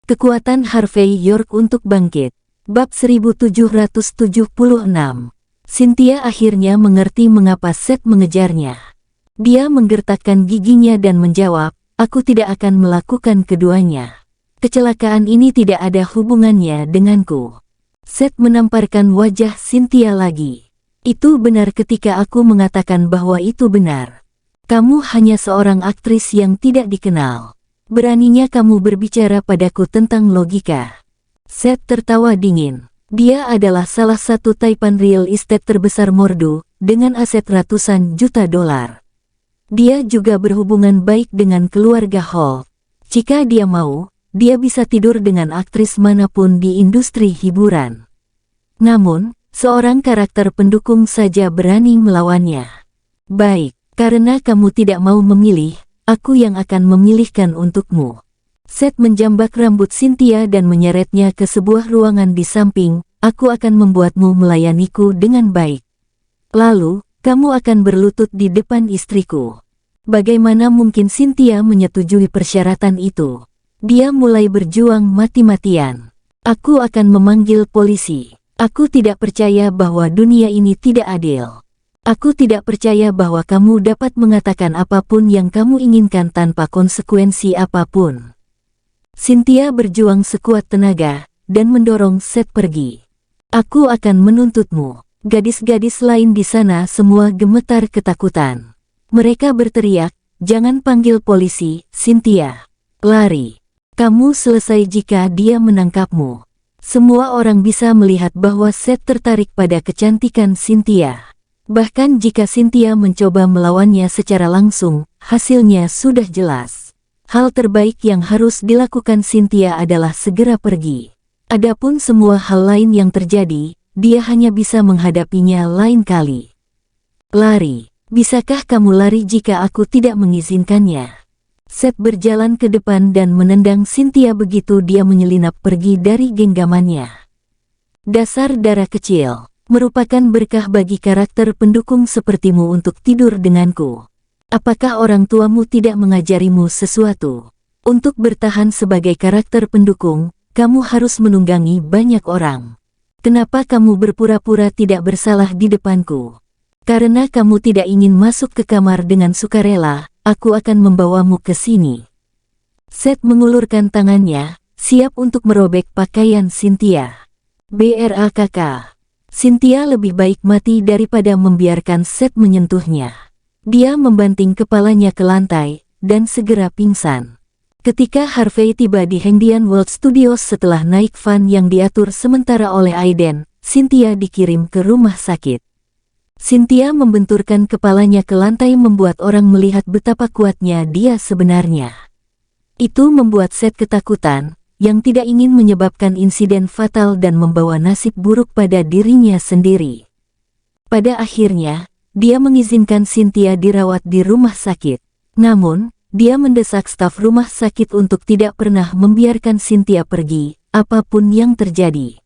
Kekuatan Harvey York untuk bangkit. Bab 1776. Cynthia akhirnya mengerti mengapa Seth mengejarnya. Dia menggertakkan giginya dan menjawab, "Aku tidak akan melakukan keduanya. Kecelakaan ini tidak ada hubungannya denganku." Seth menamparkan wajah Cynthia lagi. "Itu benar ketika aku mengatakan bahwa itu benar. Kamu hanya seorang aktris yang tidak dikenal. Beraninya kamu berbicara padaku tentang logika." Seth tertawa dingin. Dia adalah salah satu taipan real estate terbesar Mordo, dengan aset ratusan juta dolar. Dia juga berhubungan baik dengan keluarga Hall. Jika dia mau, dia bisa tidur dengan aktris manapun di industri hiburan. Namun, seorang karakter pendukung saja berani melawannya. "Baik, karena kamu tidak mau memilih, aku yang akan memilihkan untukmu." Seth menjambak rambut Cynthia dan menyeretnya ke sebuah ruangan di samping. "Aku akan membuatmu melayaniku dengan baik. Lalu, kamu akan berlutut di depan istriku." Bagaimana mungkin Cynthia menyetujui persyaratan itu? Dia mulai berjuang mati-matian. "Aku akan memanggil polisi. Aku tidak percaya bahwa dunia ini tidak adil. Aku tidak percaya bahwa kamu dapat mengatakan apapun yang kamu inginkan tanpa konsekuensi apapun." Cynthia berjuang sekuat tenaga, dan mendorong Seth pergi. "Aku akan menuntutmu." Gadis-gadis lain di sana semua gemetar ketakutan. Mereka berteriak, "Jangan panggil polisi, Cynthia. Lari. Kamu selesai jika dia menangkapmu." Semua orang bisa melihat bahwa Seth tertarik pada kecantikan Cynthia. Bahkan jika Cynthia mencoba melawannya secara langsung, hasilnya sudah jelas. Hal terbaik yang harus dilakukan Cynthia adalah segera pergi. Adapun semua hal lain yang terjadi, dia hanya bisa menghadapinya lain kali. "Lari. Bisakah kamu lari jika aku tidak mengizinkannya?" Seth berjalan ke depan dan menendang Cynthia begitu dia menyelinap pergi dari genggamannya. "Dasar darah kecil, merupakan berkah bagi karakter pendukung sepertimu untuk tidur denganku. Apakah orang tuamu tidak mengajarimu sesuatu? Untuk bertahan sebagai karakter pendukung, kamu harus menunggangi banyak orang. Kenapa kamu berpura-pura tidak bersalah di depanku? Karena kamu tidak ingin masuk ke kamar dengan sukarela, aku akan membawamu ke sini." Seth mengulurkan tangannya, siap untuk merobek pakaian Cynthia. "Brakk. Cynthia lebih baik mati daripada membiarkan Seth menyentuhnya." Dia membanting kepalanya ke lantai, dan segera pingsan. Ketika Harvey tiba di Hengdian World Studios setelah naik van yang diatur sementara oleh Aiden, Cynthia dikirim ke rumah sakit. Cynthia membenturkan kepalanya ke lantai membuat orang melihat betapa kuatnya dia sebenarnya. Itu membuat Seth ketakutan, yang tidak ingin menyebabkan insiden fatal dan membawa nasib buruk pada dirinya sendiri. Pada akhirnya, dia mengizinkan Cynthia dirawat di rumah sakit. Namun, dia mendesak staf rumah sakit untuk tidak pernah membiarkan Cynthia pergi, apapun yang terjadi.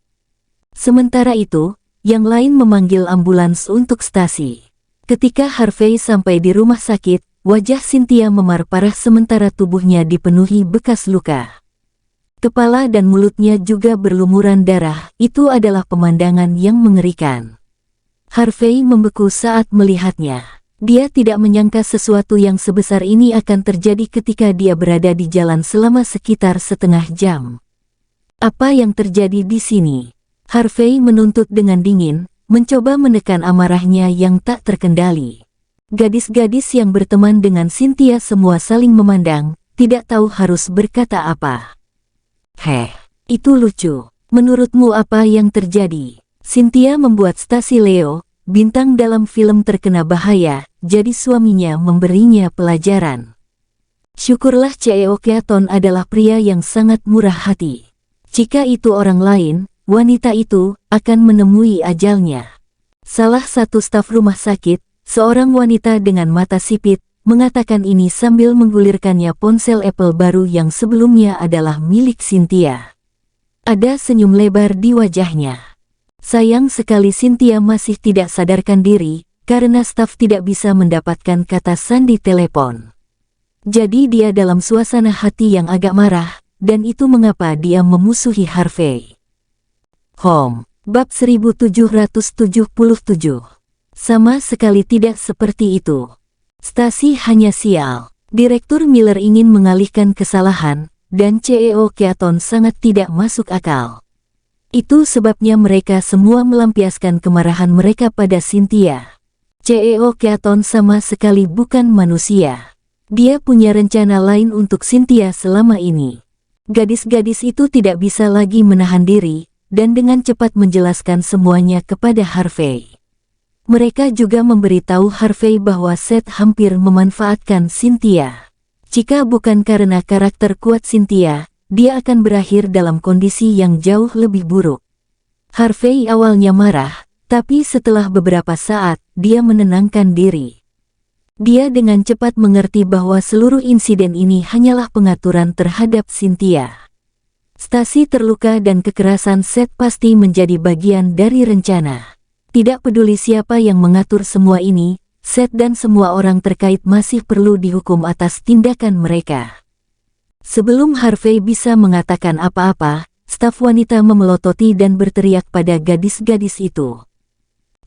Sementara itu, yang lain memanggil ambulans untuk stasi. Ketika Harvey sampai di rumah sakit, wajah Cynthia memar parah sementara tubuhnya dipenuhi bekas luka. Kepala dan mulutnya juga berlumuran darah. Itu adalah pemandangan yang mengerikan. Harvey membeku saat melihatnya. Dia tidak menyangka sesuatu yang sebesar ini akan terjadi ketika dia berada di jalan selama sekitar setengah jam. "Apa yang terjadi di sini?" Harvey menuntut dengan dingin, mencoba menekan amarahnya yang tak terkendali. Gadis-gadis yang berteman dengan Cynthia semua saling memandang, tidak tahu harus berkata apa. Itu lucu. Menurutmu apa yang terjadi?" Cynthia membuat stasi Leo, bintang dalam film terkena bahaya, jadi suaminya memberinya pelajaran. Syukurlah Cheo Keaton adalah pria yang sangat murah hati. Jika itu orang lain, wanita itu akan menemui ajalnya. Salah satu staf rumah sakit, seorang wanita dengan mata sipit, mengatakan ini sambil menggulirkannya ponsel Apple baru yang sebelumnya adalah milik Cynthia. Ada senyum lebar di wajahnya. Sayang sekali Cynthia masih tidak sadarkan diri, karena staf tidak bisa mendapatkan kata sandi telepon. Jadi dia dalam suasana hati yang agak marah, dan itu mengapa dia memusuhi Harvey. Home. Bab 1777. Sama sekali tidak seperti itu. Stasi hanya sial. Direktur Miller ingin mengalihkan kesalahan, dan CEO Keaton sangat tidak masuk akal. Itu sebabnya mereka semua melampiaskan kemarahan mereka pada Cynthia. CEO Keaton sama sekali bukan manusia. Dia punya rencana lain untuk Cynthia selama ini. Gadis-gadis itu tidak bisa lagi menahan diri, dan dengan cepat menjelaskan semuanya kepada Harvey. Mereka juga memberitahu Harvey bahwa Seth hampir memanfaatkan Cynthia. Jika bukan karena karakter kuat Cynthia, dia akan berakhir dalam kondisi yang jauh lebih buruk. Harvey awalnya marah, tapi setelah beberapa saat, dia menenangkan diri. Dia dengan cepat mengerti bahwa seluruh insiden ini hanyalah pengaturan terhadap Cynthia. Stasi terluka dan kekerasan Seth pasti menjadi bagian dari rencana. Tidak peduli siapa yang mengatur semua ini, Seth dan semua orang terkait masih perlu dihukum atas tindakan mereka. Sebelum Harvey bisa mengatakan apa-apa, staf wanita memelototi dan berteriak pada gadis-gadis itu.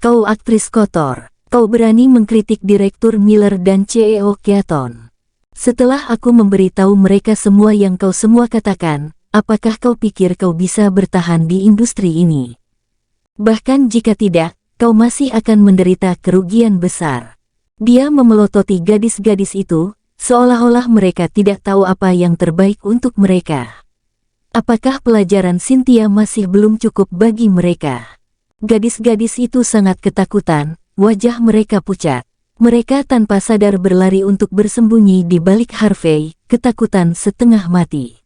Kau aktris kotor, kau berani mengkritik Direktur Miller dan CEO Keaton. Setelah aku memberitahu mereka semua yang kau semua katakan, apakah kau pikir kau bisa bertahan di industri ini? Bahkan jika tidak, kau masih akan menderita kerugian besar. Dia memelototi gadis-gadis itu, seolah-olah mereka tidak tahu apa yang terbaik untuk mereka. Apakah pelajaran Cynthia masih belum cukup bagi mereka? Gadis-gadis itu sangat ketakutan, wajah mereka pucat. Mereka tanpa sadar berlari untuk bersembunyi di balik Harvey, ketakutan setengah mati.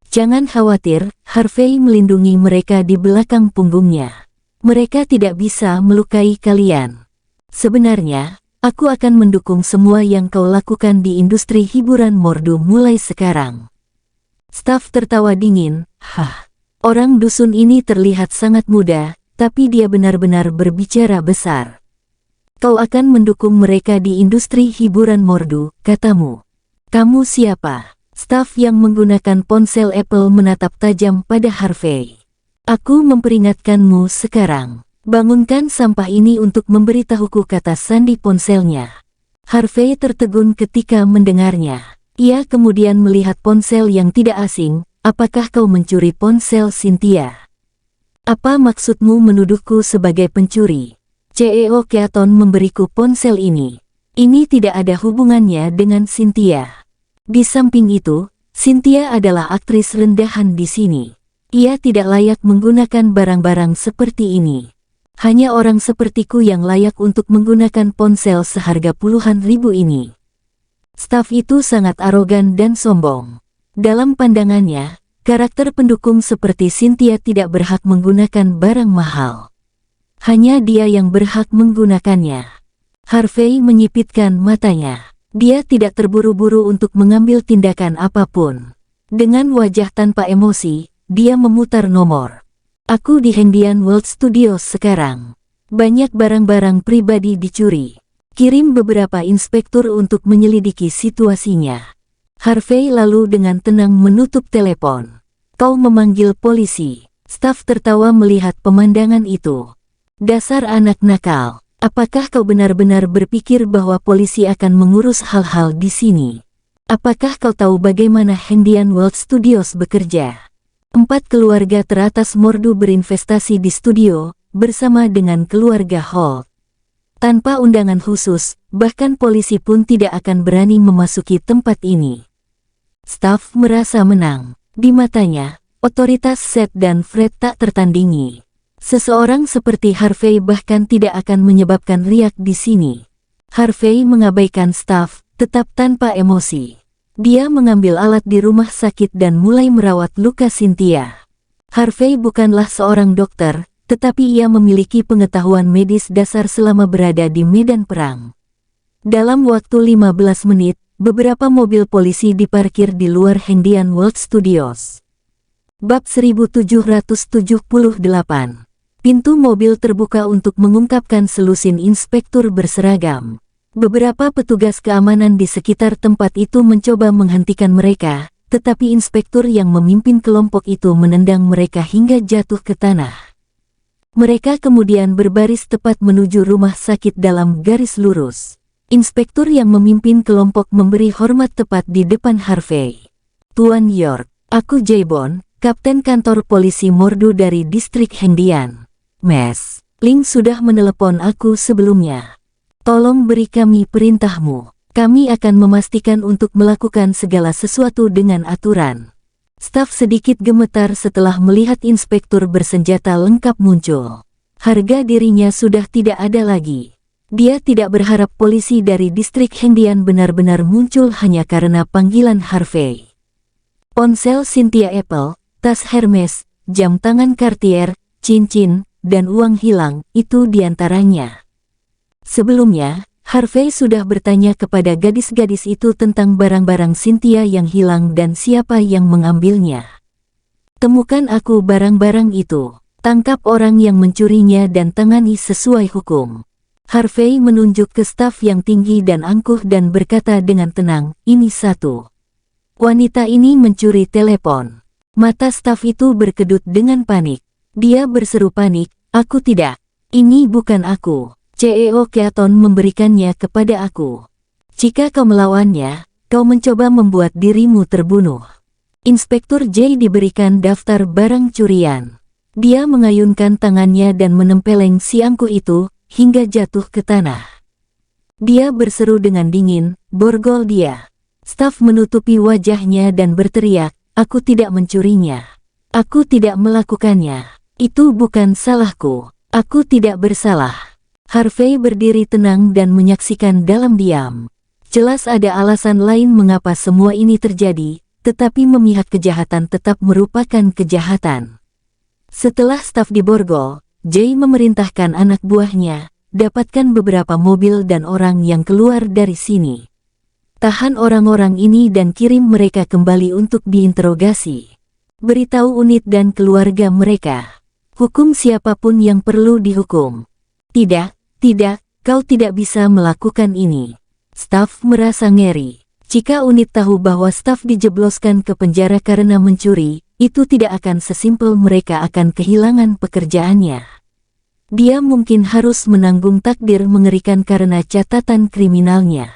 Jangan khawatir, Harvey melindungi mereka di belakang punggungnya. Mereka tidak bisa melukai kalian. Sebenarnya, aku akan mendukung semua yang kau lakukan di industri hiburan mordu mulai sekarang. Staf tertawa dingin, Orang dusun ini terlihat sangat muda, tapi dia benar-benar berbicara besar. Kau akan mendukung mereka di industri hiburan mordu, katamu. Kamu siapa? Staf yang menggunakan ponsel Apple menatap tajam pada Harvey. Aku memperingatkanmu sekarang. Bangunkan sampah ini untuk memberitahuku, kata sandi ponselnya. Harvey tertegun ketika mendengarnya. Ia kemudian melihat ponsel yang tidak asing. Apakah kau mencuri ponsel Cynthia? Apa maksudmu menuduhku sebagai pencuri? CEO Keaton memberiku ponsel ini. Ini tidak ada hubungannya dengan Cynthia. Di samping itu, Cynthia adalah aktris rendahan di sini. Ia tidak layak menggunakan barang-barang seperti ini. Hanya orang sepertiku yang layak untuk menggunakan ponsel seharga puluhan ribu ini. Staf itu sangat arogan dan sombong. Dalam pandangannya, karakter pendukung seperti Cynthia tidak berhak menggunakan barang mahal. Hanya dia yang berhak menggunakannya. Harvey menyipitkan matanya. Dia tidak terburu-buru untuk mengambil tindakan apapun. Dengan wajah tanpa emosi, dia memutar nomor. Aku di Hendian World Studios sekarang. Banyak barang-barang pribadi dicuri. Kirim beberapa inspektur untuk menyelidiki situasinya. Harvey lalu dengan tenang menutup telepon. Kau memanggil polisi. Staf tertawa melihat pemandangan itu. Dasar anak nakal. Apakah kau benar-benar berpikir bahwa polisi akan mengurus hal-hal di sini? Apakah kau tahu bagaimana Hendian World Studios bekerja? 4 keluarga teratas mordu berinvestasi di studio, bersama dengan keluarga Holt. Tanpa undangan khusus, bahkan polisi pun tidak akan berani memasuki tempat ini. Staf merasa menang. Di matanya, otoritas Seth dan Fred tak tertandingi. Seseorang seperti Harvey bahkan tidak akan menyebabkan riak di sini. Harvey mengabaikan staf, tetap tanpa emosi. Dia mengambil alat di rumah sakit dan mulai merawat luka Cynthia. Harvey bukanlah seorang dokter, tetapi ia memiliki pengetahuan medis dasar selama berada di medan perang. Dalam waktu 15 menit, beberapa mobil polisi diparkir di luar Hendian World Studios. Bab 1778. Pintu mobil terbuka untuk mengungkapkan selusin inspektur berseragam. Beberapa petugas keamanan di sekitar tempat itu mencoba menghentikan mereka, tetapi inspektur yang memimpin kelompok itu menendang mereka hingga jatuh ke tanah. Mereka kemudian berbaris tepat menuju rumah sakit dalam garis lurus. Inspektur yang memimpin kelompok memberi hormat tepat di depan Harvey. "Tuan York, aku Jaybon, Kapten Kantor Polisi Mordu dari Distrik Hendian. Mes, Ling sudah menelepon aku sebelumnya. Tolong beri kami perintahmu. Kami akan memastikan untuk melakukan segala sesuatu dengan aturan." Staf sedikit gemetar setelah melihat inspektur bersenjata lengkap muncul. Harga dirinya sudah tidak ada lagi. Dia tidak berharap polisi dari distrik Hendian benar-benar muncul hanya karena panggilan Harvey. Ponsel Cynthia Apple, tas Hermes, jam tangan Cartier, cincin, dan uang hilang, itu diantaranya. Sebelumnya, Harvey sudah bertanya kepada gadis-gadis itu tentang barang-barang Cynthia yang hilang dan siapa yang mengambilnya. "Temukan aku barang-barang itu, tangkap orang yang mencurinya dan tangani sesuai hukum." Harvey menunjuk ke staf yang tinggi dan angkuh dan berkata dengan tenang, "Ini satu. Wanita ini mencuri telepon." Mata staf itu berkedut dengan panik. Dia berseru panik, "Aku tidak. Ini bukan aku. CEO Keaton memberikannya kepada aku. Jika kau melawannya, kau mencoba membuat dirimu terbunuh." Inspektur J diberikan daftar barang curian. Dia mengayunkan tangannya dan menempeleng si angkuh itu, hingga jatuh ke tanah. Dia berseru dengan dingin, "Borgol dia." Staf menutupi wajahnya dan berteriak, "Aku tidak mencurinya. Aku tidak melakukannya. Itu bukan salahku. Aku tidak bersalah." Harvey berdiri tenang dan menyaksikan dalam diam. Jelas ada alasan lain mengapa semua ini terjadi, tetapi memihak kejahatan tetap merupakan kejahatan. Setelah staf diborgol, Jay memerintahkan anak buahnya, "Dapatkan beberapa mobil dan orang yang keluar dari sini. Tahan orang-orang ini dan kirim mereka kembali untuk diinterogasi. Beritahu unit dan keluarga mereka. Hukum siapapun yang perlu dihukum." Tidak, kau tidak bisa melakukan ini." Staf merasa ngeri. Jika unit tahu bahwa staf dijebloskan ke penjara karena mencuri, itu tidak akan sesimpel mereka akan kehilangan pekerjaannya. Dia mungkin harus menanggung takdir mengerikan karena catatan kriminalnya.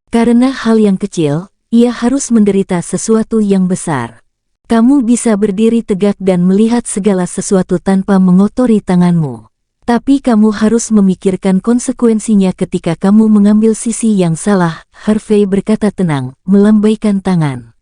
Karena hal yang kecil, ia harus menderita sesuatu yang besar. Kamu bisa berdiri tegak dan melihat segala sesuatu tanpa mengotori tanganmu. Tapi kamu harus memikirkan konsekuensinya ketika kamu mengambil sisi yang salah, Harvey berkata tenang, melambaikan tangan.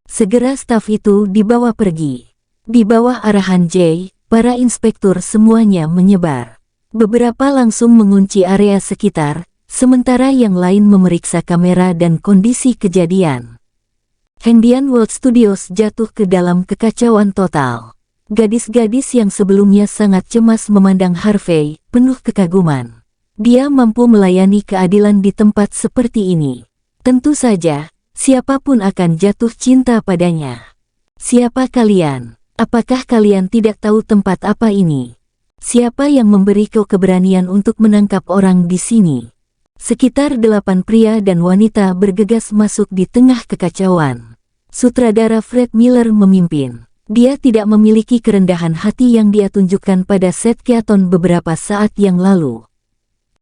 Segera staf itu dibawa pergi. Di bawah arahan Jay, para inspektur semuanya menyebar. Beberapa langsung mengunci area sekitar, sementara yang lain memeriksa kamera dan kondisi kejadian. Hendian World Studios jatuh ke dalam kekacauan total. Gadis-gadis yang sebelumnya sangat cemas memandang Harvey, penuh kekaguman. Dia mampu melayani keadilan di tempat seperti ini. Tentu saja, siapapun akan jatuh cinta padanya. "Siapa kalian? Apakah kalian tidak tahu tempat apa ini? Siapa yang memberi kau keberanian untuk menangkap orang di sini?" Sekitar 8 pria dan wanita bergegas masuk di tengah kekacauan. Sutradara Fred Miller memimpin. Dia tidak memiliki kerendahan hati yang dia tunjukkan pada set Keaton beberapa saat yang lalu.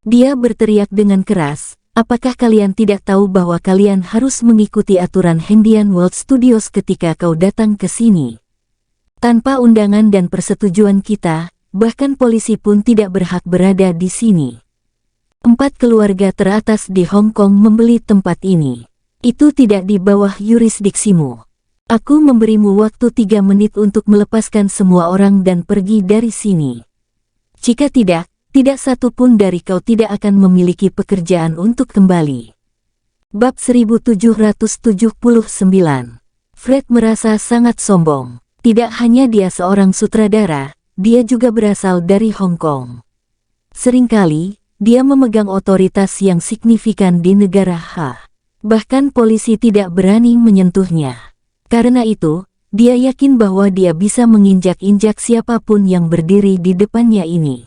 Dia berteriak dengan keras, "Apakah kalian tidak tahu bahwa kalian harus mengikuti aturan Hendian World Studios ketika kau datang ke sini? Tanpa undangan dan persetujuan kita, bahkan polisi pun tidak berhak berada di sini. 4 keluarga teratas di Hong Kong membeli tempat ini. Itu tidak di bawah yurisdiksimu. Aku memberimu waktu 3 menit untuk melepaskan semua orang dan pergi dari sini. Jika tidak satu pun dari kau tidak akan memiliki pekerjaan untuk kembali." Bab 1779. Fred merasa sangat sombong. Tidak hanya dia seorang sutradara, dia juga berasal dari Hong Kong. Seringkali, dia memegang otoritas yang signifikan di negara H. Bahkan polisi tidak berani menyentuhnya. Karena itu, dia yakin bahwa dia bisa menginjak-injak siapapun yang berdiri di depannya ini.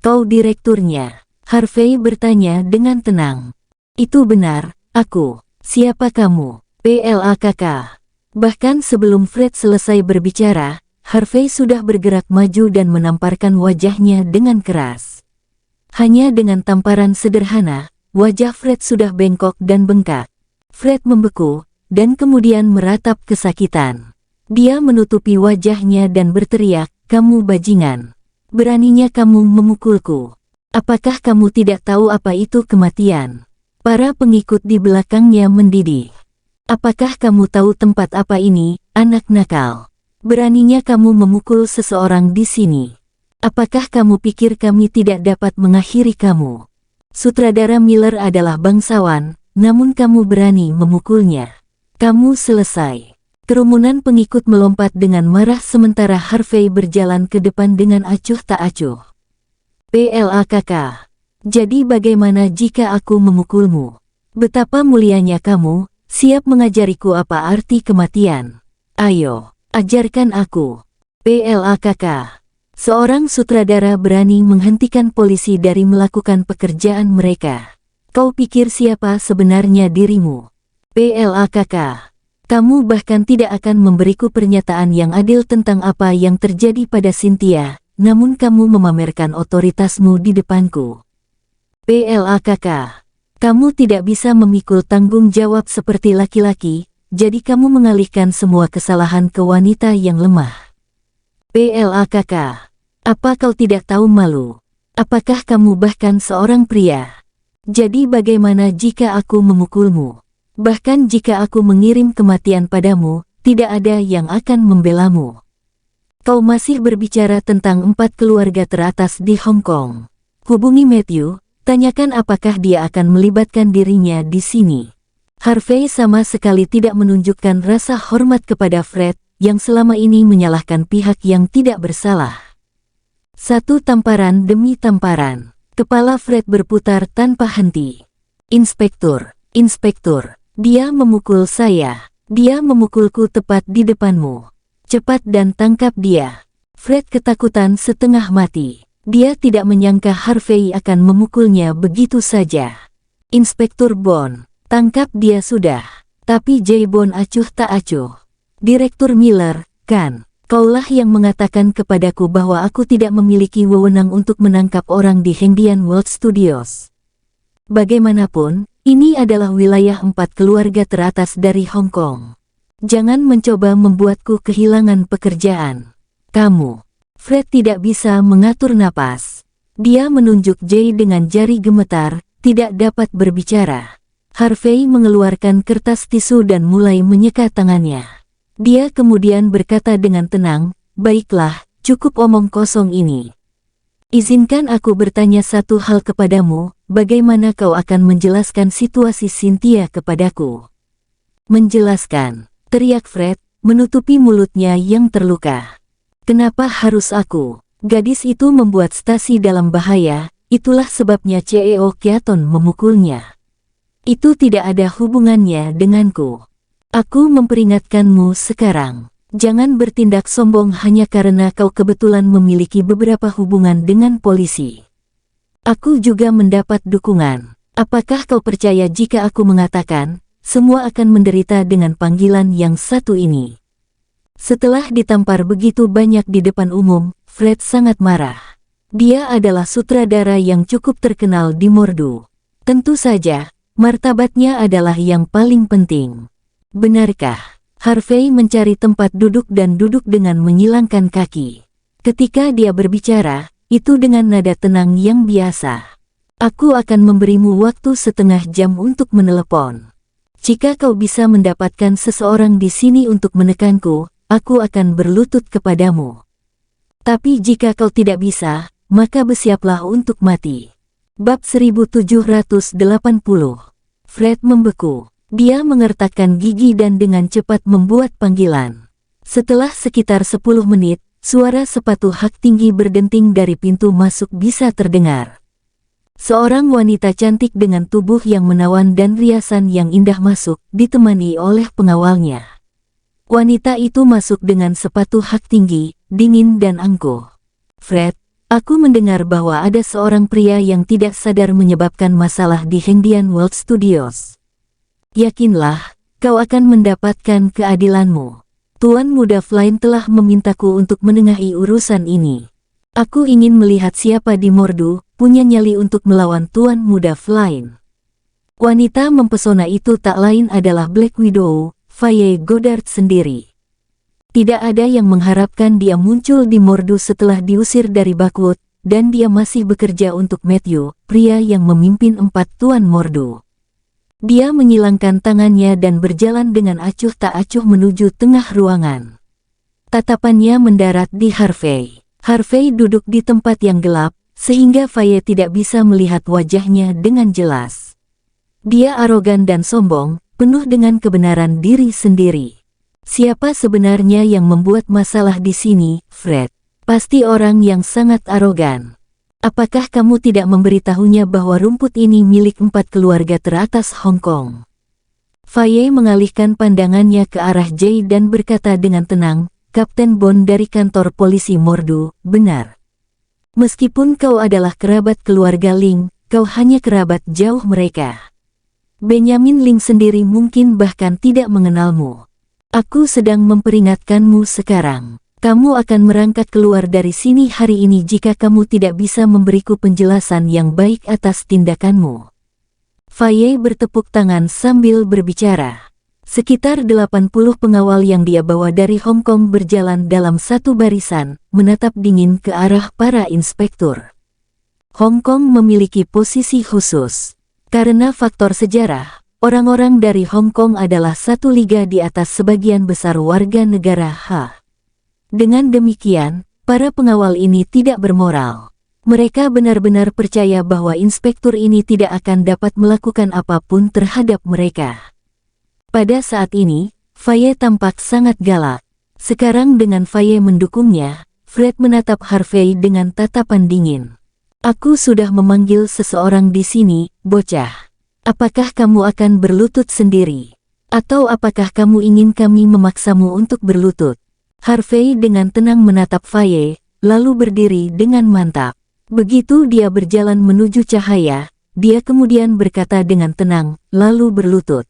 "Kau direkturnya?" Harvey bertanya dengan tenang. "Itu benar, aku." "Siapa kamu?" "PLAKK. Bahkan sebelum Fred selesai berbicara, Harvey sudah bergerak maju dan menamparkan wajahnya dengan keras. Hanya dengan tamparan sederhana, wajah Fred sudah bengkok dan bengkak. Fred membeku, dan kemudian meratap kesakitan. Dia menutupi wajahnya dan berteriak, "Kamu bajingan! Beraninya kamu memukulku! Apakah kamu tidak tahu apa itu kematian?" Para pengikut di belakangnya mendidih. "Apakah kamu tahu tempat apa ini, anak nakal? Beraninya kamu memukul seseorang di sini. Apakah kamu pikir kami tidak dapat mengakhiri kamu? Sutradara Miller adalah bangsawan, namun kamu berani memukulnya. Kamu selesai." Kerumunan pengikut melompat dengan marah sementara Harvey berjalan ke depan dengan acuh tak acuh. "PLAKK. Jadi bagaimana jika aku memukulmu? Betapa mulianya kamu, siap mengajariku apa arti kematian. Ayo, ajarkan aku." "PLAKK. Seorang sutradara berani menghentikan polisi dari melakukan pekerjaan mereka. Kau pikir siapa sebenarnya dirimu? PLAKK. Kamu bahkan tidak akan memberiku pernyataan yang adil tentang apa yang terjadi pada Cynthia, namun kamu memamerkan otoritasmu di depanku. PLAKK. Kamu tidak bisa memikul tanggung jawab seperti laki-laki, jadi kamu mengalihkan semua kesalahan ke wanita yang lemah. PLAKK. Apa kau tidak tahu malu? Apakah kamu bahkan seorang pria? Jadi bagaimana jika aku memukulmu? Bahkan jika aku mengirim kematian padamu, tidak ada yang akan membelamu. Kau masih berbicara tentang 4 keluarga teratas di Hong Kong. Hubungi Matthew, tanyakan apakah dia akan melibatkan dirinya di sini." Harvey sama sekali tidak menunjukkan rasa hormat kepada Fred, yang selama ini menyalahkan pihak yang tidak bersalah. Satu tamparan demi tamparan, kepala Fred berputar tanpa henti. "Inspektur, Inspektur, dia memukul saya. Dia memukulku tepat di depanmu. Cepat dan tangkap dia." Fred ketakutan setengah mati. Dia tidak menyangka Harvey akan memukulnya begitu saja. "Inspektur Bond, tangkap dia sudah." Tapi J. Bond acuh tak acuh. "Direktur Miller, kan? Kaulah yang mengatakan kepadaku bahwa aku tidak memiliki wewenang untuk menangkap orang di Hengdian World Studios. Bagaimanapun, ini adalah wilayah 4 keluarga teratas dari Hong Kong. Jangan mencoba membuatku kehilangan pekerjaan. Kamu." Fred tidak bisa mengatur napas. Dia menunjuk Jay dengan jari gemetar, tidak dapat berbicara. Harvey mengeluarkan kertas tisu dan mulai menyeka tangannya. Dia kemudian berkata dengan tenang, "Baiklah, cukup omong kosong ini. Izinkan aku bertanya satu hal kepadamu, bagaimana kau akan menjelaskan situasi Cynthia kepadaku?" "Menjelaskan?" teriak Fred, menutupi mulutnya yang terluka. "Kenapa harus aku? Gadis itu membuat Stasi dalam bahaya, itulah sebabnya CEO Keaton memukulnya. Itu tidak ada hubungannya denganku. Aku memperingatkanmu sekarang. Jangan bertindak sombong hanya karena kau kebetulan memiliki beberapa hubungan dengan polisi. Aku juga mendapat dukungan. Apakah kau percaya jika aku mengatakan, semua akan menderita dengan panggilan yang satu ini?" Setelah ditampar begitu banyak di depan umum, Fred sangat marah. Dia adalah sutradara yang cukup terkenal di Mordu. Tentu saja, martabatnya adalah yang paling penting. "Benarkah?" Harvey mencari tempat duduk dan duduk dengan menyilangkan kaki. Ketika dia berbicara, itu dengan nada tenang yang biasa. "Aku akan memberimu waktu setengah jam untuk menelepon. Jika kau bisa mendapatkan seseorang di sini untuk menekanku, aku akan berlutut kepadamu. Tapi jika kau tidak bisa, maka bersiaplah untuk mati." Bab 1780. Fred membeku. Dia mengertakkan gigi dan dengan cepat membuat panggilan. Setelah sekitar 10 menit, suara sepatu hak tinggi berdenting dari pintu masuk bisa terdengar. Seorang wanita cantik dengan tubuh yang menawan dan riasan yang indah masuk, ditemani oleh pengawalnya. Wanita itu masuk dengan sepatu hak tinggi, dingin dan angkuh. "Fred, aku mendengar bahwa ada seorang pria yang tidak sadar menyebabkan masalah di Hengdian World Studios. Yakinlah, kau akan mendapatkan keadilanmu. Tuan Muda Flynn telah memintaku untuk menengahi urusan ini. Aku ingin melihat siapa di Mordu punya nyali untuk melawan Tuan Muda Flynn. Wanita mempesona itu tak lain adalah Black Widow, Faye Goddard sendiri. Tidak ada yang mengharapkan dia muncul di Mordu setelah diusir dari Backwood, dan dia masih bekerja untuk Matthew, pria yang memimpin 4 Tuan Mordu. Dia menyilangkan tangannya dan berjalan dengan acuh tak acuh menuju tengah ruangan. Tatapannya mendarat di Harvey. Harvey duduk di tempat yang gelap, sehingga Faye tidak bisa melihat wajahnya dengan jelas. Dia arogan dan sombong, penuh dengan kebenaran diri sendiri. Siapa sebenarnya yang membuat masalah di sini, Fred? Pasti orang yang sangat arogan. Apakah kamu tidak memberitahunya bahwa rumput ini milik 4 keluarga teratas Hong Kong? Faye mengalihkan pandangannya ke arah Jay dan berkata dengan tenang, Kapten Bond dari kantor polisi Mordu, benar. Meskipun kau adalah kerabat keluarga Ling, kau hanya kerabat jauh mereka. Benjamin Ling sendiri mungkin bahkan tidak mengenalmu. Aku sedang memperingatkanmu sekarang. Kamu akan merangkak keluar dari sini hari ini jika kamu tidak bisa memberiku penjelasan yang baik atas tindakanmu. Faye bertepuk tangan sambil berbicara. Sekitar 80 pengawal yang dia bawa dari Hong Kong berjalan dalam satu barisan, menatap dingin ke arah para inspektur. Hong Kong memiliki posisi khusus. Karena faktor sejarah, orang-orang dari Hong Kong adalah satu liga di atas sebagian besar warga negara H. Dengan demikian, para pengawal ini tidak bermoral. Mereka benar-benar percaya bahwa inspektur ini tidak akan dapat melakukan apapun terhadap mereka. Pada saat ini, Faye tampak sangat galak. Sekarang dengan Faye mendukungnya, Fred menatap Harvey dengan tatapan dingin. Aku sudah memanggil seseorang di sini, bocah. Apakah kamu akan berlutut sendiri? Atau apakah kamu ingin kami memaksamu untuk berlutut? Harvey dengan tenang menatap Faye, lalu berdiri dengan mantap. Begitu dia berjalan menuju cahaya, dia kemudian berkata dengan tenang, lalu berlutut.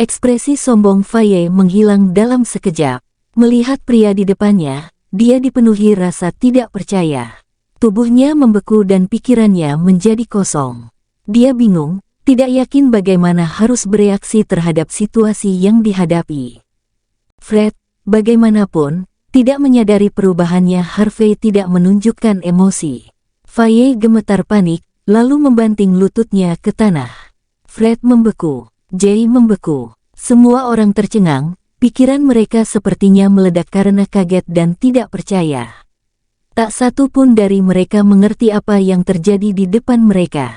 Ekspresi sombong Faye menghilang dalam sekejap. Melihat pria di depannya, dia dipenuhi rasa tidak percaya. Tubuhnya membeku dan pikirannya menjadi kosong. Dia bingung, tidak yakin bagaimana harus bereaksi terhadap situasi yang dihadapi. Fred, bagaimanapun, tidak menyadari perubahannya. Harvey tidak menunjukkan emosi. Faye gemetar panik, lalu membanting lututnya ke tanah. Fred membeku, Jay membeku. Semua orang tercengang, pikiran mereka sepertinya meledak karena kaget dan tidak percaya. Tak satu pun dari mereka mengerti apa yang terjadi di depan mereka.